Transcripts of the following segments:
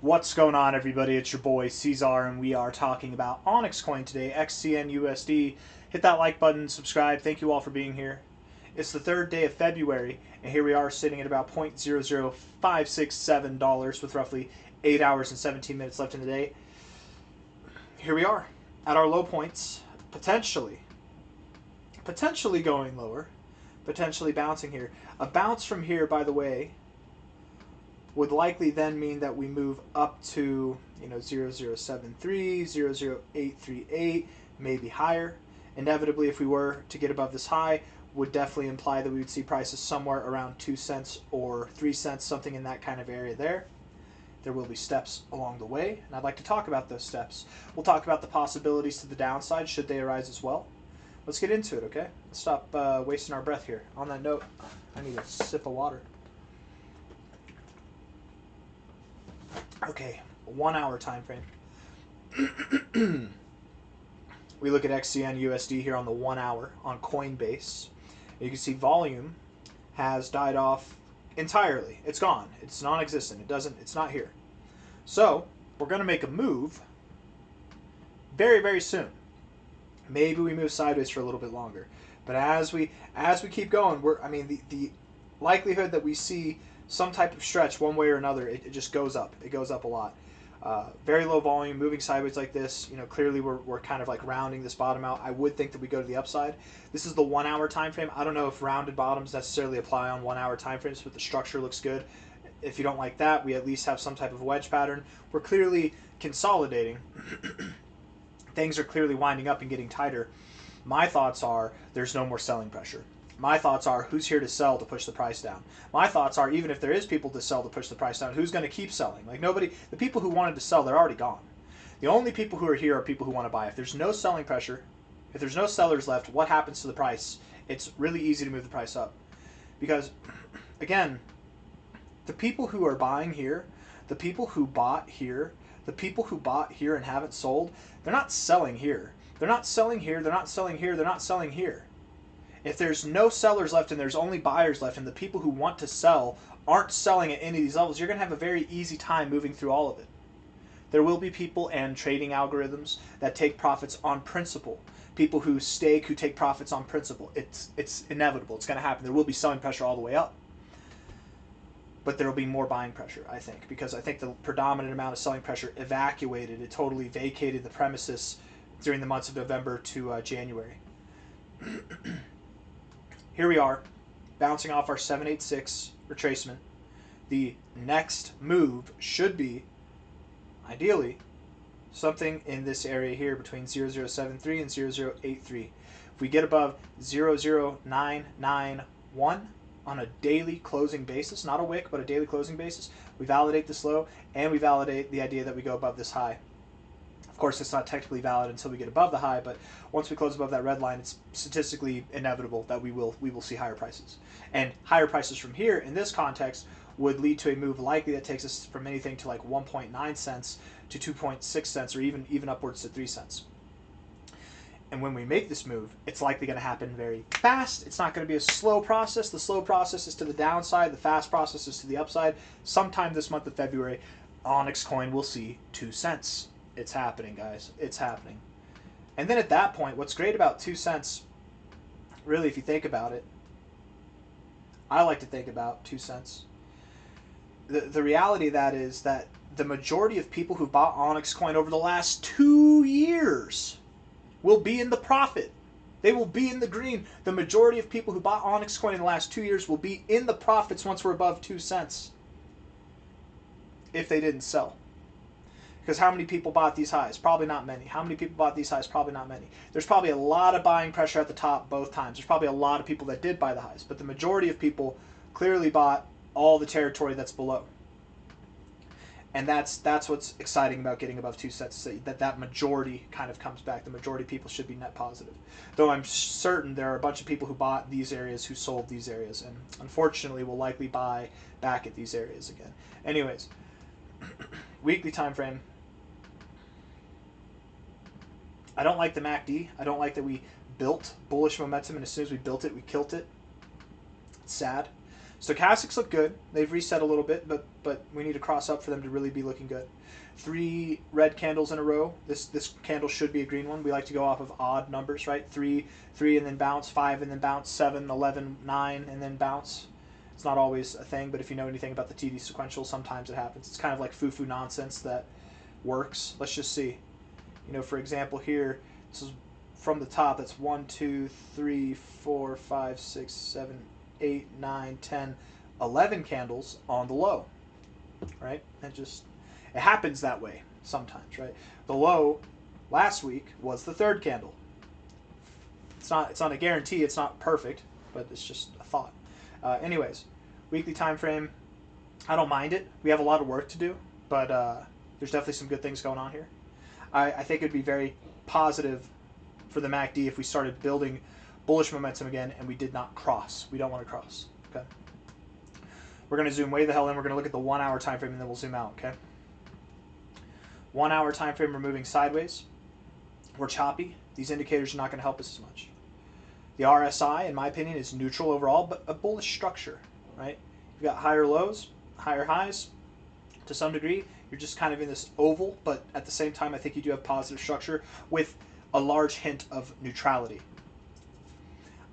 What's going on, everybody? It's your boy C-Zar, and we are talking about OnyxCoin today, XCN USD. Hit that like button, subscribe. Thank you all for being here. It's the third day of February, and here we are sitting at about $0.00567 with roughly 8 hours and 17 minutes left in the day. Here we are at our low points, potentially going lower, potentially bouncing here. A bounce from here, by the way, would likely then mean that we move up to 0073, 00838, maybe higher. Inevitably, if we were to get above this high, would definitely imply that we would see prices somewhere around 2 cents or 3 cents, something in that kind of area there. There will be steps along the way, and I'd like to talk about those steps. We'll talk about the possibilities to the downside should they arise as well. Let's get into it, okay? Let's stop wasting our breath here. On that note, I need a sip of water. Okay, 1 hour time frame. We look at XCN USD here on the 1 hour on Coinbase. You can see volume has died off entirely. It's gone. It's non-existent. It's not here. So we're going to make a move very, very soon. Maybe we move sideways for a little bit longer. But as we keep going, the likelihood that we see some type of stretch one way or another, it just goes up. It goes up a lot. Very low volume, moving sideways like this. Clearly we're kind of like rounding this bottom out. I would think that we go to the upside. This is the 1 hour time frame. I don't know if rounded bottoms necessarily apply on 1 hour time frames, but the structure looks good. If you don't like that, we at least have some type of wedge pattern. We're clearly consolidating. Things are clearly winding up and getting tighter. My thoughts are there's no more selling pressure. My thoughts are who's here to sell to push the price down. My thoughts are even if there is people to sell to push the price down, who's going to keep selling? Like nobody, the people who wanted to sell, they're already gone. The only people who are here are people who want to buy. If there's no selling pressure, if there's no sellers left, what happens to the price? It's really easy to move the price up. Because, again, the people who are buying here, the people who bought here, the people who bought here and haven't sold, they're not selling here. They're not selling here, they're not selling here, they're not selling here. If there's no sellers left and there's only buyers left and the people who want to sell aren't selling at any of these levels, you're going to have a very easy time moving through all of it. There will be people and trading algorithms that take profits on principle. People who stake, who take profits on principle. It's inevitable. It's going to happen. There will be selling pressure all the way up. But there will be more buying pressure, I think, because I think the predominant amount of selling pressure evacuated. It totally vacated the premises during the months of November to January. Here we are, bouncing off our 786 retracement. The next move should be, ideally, something in this area here between 0073 and 0083. If we get above 00991 on a daily closing basis, not a wick, but a daily closing basis, we validate this low and we validate the idea that we go above this high. Of course, it's not technically valid until we get above the high, but once we close above that red line, it's statistically inevitable that we will see higher prices. And higher prices from here, in this context, would lead to a move likely that takes us from anything to like 1.9 cents to 2.6 cents or even upwards to 3 cents. And when we make this move, it's likely going to happen very fast. It's not going to be a slow process. The slow process is to the downside. The fast process is to the upside. Sometime this month of February, OnyxCoin will see 2 cents. It's happening, guys. It's happening. And then at that point, what's great about 2 cents, really, if you think about it, I like to think about 2 cents. The reality of that is that the majority of people who bought OnyxCoin over the last 2 years will be in the profit. They will be in the green. The majority of people who bought OnyxCoin in the last 2 years will be in the profits once we're above 2 cents if they didn't sell. Because how many people bought these highs? Probably not many. How many people bought these highs? Probably not many. There's probably a lot of buying pressure at the top both times. There's probably a lot of people that did buy the highs. But the majority of people clearly bought all the territory that's below. And that's what's exciting about getting above 2 cents. That majority kind of comes back. The majority of people should be net positive. Though I'm certain there are a bunch of people who bought these areas who sold these areas. And unfortunately will likely buy back at these areas again. Anyways, weekly time frame. I don't like the MACD. I don't like that we built bullish momentum, and as soon as we built it, we killed it. It's sad. Stochastics look good. They've reset a little bit, but we need to cross up for them to really be looking good. 3 red candles in a row. This candle should be a green one. We like to go off of odd numbers, right? 3 and then bounce, 5 and then bounce, 7, 11, 9 and then bounce. It's not always a thing, but if you know anything about the TD sequential, sometimes it happens. It's kind of like foo-foo nonsense that works. Let's just see. You know, for example, here, this is from the top. That's 1, 2, 3, 4, 5, 6, 7, 8, 9, 10, 11 candles on the low, right? It happens that way sometimes, right? The low last week was the 3rd candle. It's not a guarantee. It's not perfect, but it's just a thought. Anyways, weekly time frame, I don't mind it. We have a lot of work to do, but there's definitely some good things going on here. I think it would be very positive for the MACD if we started building bullish momentum again and we did not cross. We don't want to cross. Okay. We're going to zoom way the hell in. We're going to look at the 1 hour time frame and then we'll zoom out. Okay. 1 hour time frame, we're moving sideways. We're choppy. These indicators are not going to help us as much. The RSI, in my opinion, is neutral overall, but a bullish structure, right? You've got higher lows, higher highs. To some degree, you're just kind of in this oval, but at the same time, I think you do have positive structure with a large hint of neutrality.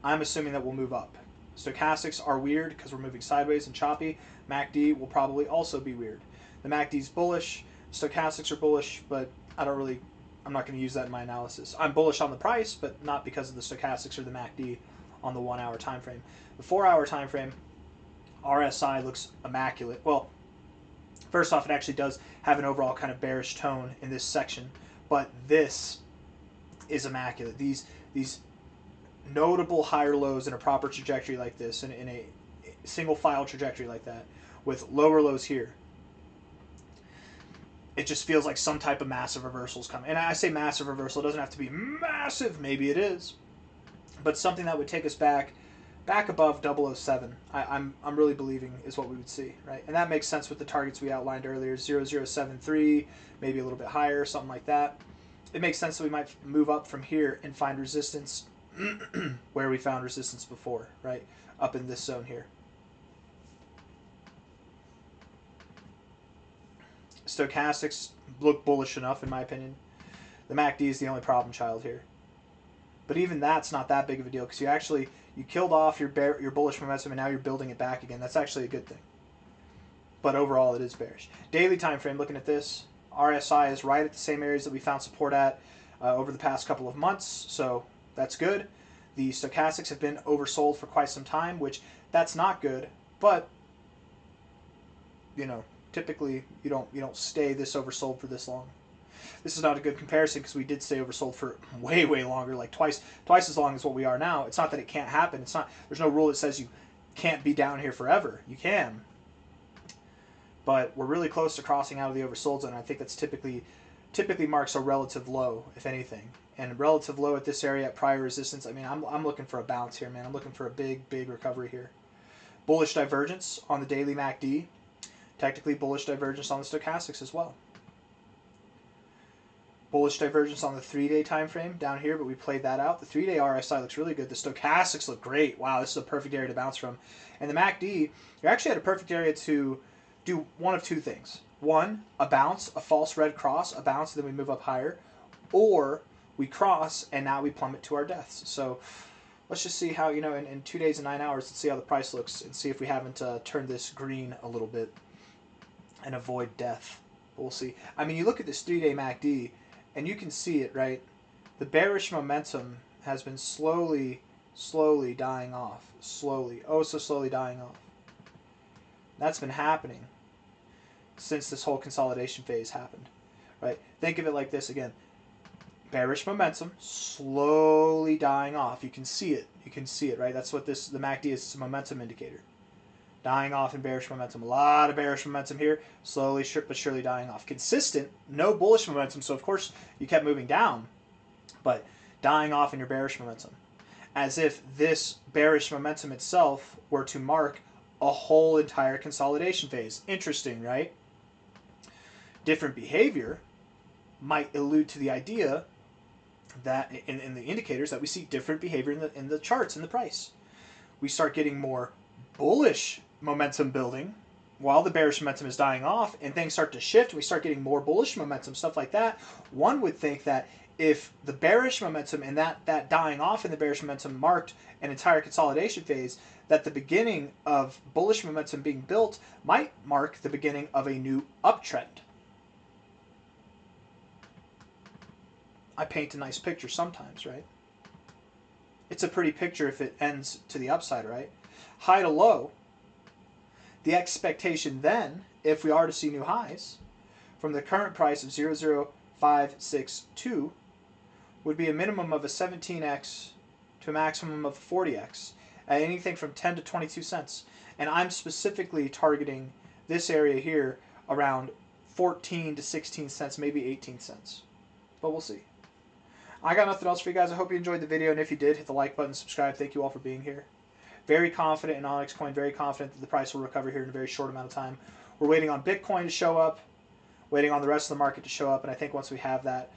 I'm assuming that we'll move up. Stochastics are weird because we're moving sideways and choppy. MACD will probably also be weird. The MACD's bullish. Stochastics are bullish, but I'm not going to use that in my analysis. I'm bullish on the price, but not because of the stochastics or the MACD on the 1 hour time frame. The 4 hour time frame, RSI looks immaculate. Well, first off, it actually does have an overall kind of bearish tone in this section, but this is immaculate. These notable higher lows in a proper trajectory like this, in a single file trajectory like that, with lower lows here, it just feels like some type of massive reversal is coming. And I say massive reversal, it doesn't have to be massive, maybe it is, but something that would take us back above 007, I'm really believing is what we would see, right? And that makes sense with the targets we outlined earlier, 0073, maybe a little bit higher, something like that. It makes sense that we might move up from here and find resistance where we found resistance before, right? Up in this zone here. Stochastics look bullish enough, in my opinion. The MACD is the only problem child here. But even that's not that big of a deal because you killed off your bullish momentum and now you're building it back again. That's actually a good thing. But overall, it is bearish. Daily time frame, looking at this, RSI is right at the same areas that we found support at over the past couple of months, so that's good. The stochastics have been oversold for quite some time, which that's not good, but typically you don't stay this oversold for this long. This is not a good comparison because we did stay oversold for way longer, like twice as long as what we are now. It's not that it can't happen. There's no rule that says you can't be down here forever. You can. But we're really close to crossing out of the oversold zone. I think that's typically marks a relative low, if anything. And relative low at this area at prior resistance, I mean, I'm looking for a bounce here, man. I'm looking for a big recovery here. Bullish divergence on the daily MACD. Technically bullish divergence on the stochastics as well. Bullish divergence on the 3-day time frame down here, but we played that out. The 3-day RSI looks really good. The stochastics look great. Wow, this is a perfect area to bounce from. And the MACD, you're actually at a perfect area to do one of two things. One, a bounce, a false red cross, a bounce, then we move up higher. Or we cross, and now we plummet to our deaths. So let's just see how, in 2 days and 9 hours, let's see how the price looks and see if we haven't turned this green a little bit and avoid death. But we'll see. I mean, you look at this 3-day MACD, and you can see it, right? The bearish momentum has been slowly dying off. Slowly. Oh, so slowly dying off. That's been happening since this whole consolidation phase happened, right? Think of it like this again. Bearish momentum slowly dying off. You can see it. You can see it, right? That's what the MACD is. It's a momentum indicator. Dying off in bearish momentum. A lot of bearish momentum here. Slowly but surely dying off. Consistent. No bullish momentum. So, of course, you kept moving down. But dying off in your bearish momentum. As if this bearish momentum itself were to mark a whole entire consolidation phase. Interesting, right? Different behavior might allude to the idea that in the indicators that we see different behavior in the charts in the price. We start getting more bullish momentum building, while the bearish momentum is dying off, and things start to shift, we start getting more bullish momentum, stuff like that, one would think that if the bearish momentum and that dying off in the bearish momentum marked an entire consolidation phase, that the beginning of bullish momentum being built might mark the beginning of a new uptrend. I paint a nice picture sometimes, right? It's a pretty picture if it ends to the upside, right? High to low. The expectation then, if we are to see new highs, from the current price of 0.0562 would be a minimum of a 17x to a maximum of 40x at anything from 10 to 22 cents. And I'm specifically targeting this area here around 14 to 16 cents, maybe 18 cents. But we'll see. I got nothing else for you guys. I hope you enjoyed the video, and if you did, hit the like button, subscribe. Thank you all for being here. Very confident in OnyxCoin, very confident that the price will recover here in a very short amount of time. We're waiting on Bitcoin to show up, waiting on the rest of the market to show up, and I think once we have that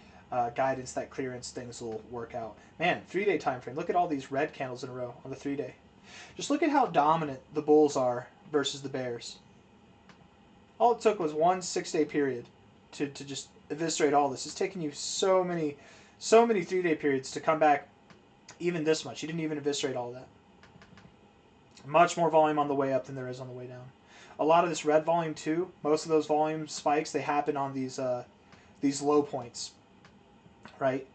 guidance, that clearance, things will work out. Man, 3-day time frame. Look at all these red candles in a row on the 3-day. Just look at how dominant the bulls are versus the bears. All it took was one 6-day period to just eviscerate all this. It's taken you so many 3-day periods to come back even this much. You didn't even eviscerate all of that. Much more volume on the way up than there is on the way down. A lot of this red volume too, most of those volume spikes, they happen on these low points, right?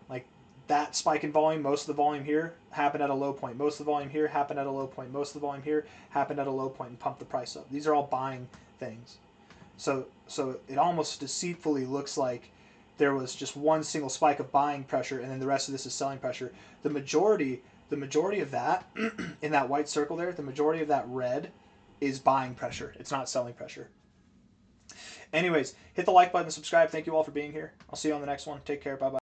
Like that spike in volume, most of the volume here happened at a low point. Most of the volume here happened at a low point. Most of the volume here happened at a low point and pumped the price up. These are all buying things. So it almost deceitfully looks like there was just one single spike of buying pressure and then the rest of this is selling pressure. The majority of that in that white circle there, the majority of that red is buying pressure. It's not selling pressure. Anyways, hit the like button, subscribe. Thank you all for being here. I'll see you on the next one. Take care. Bye-bye.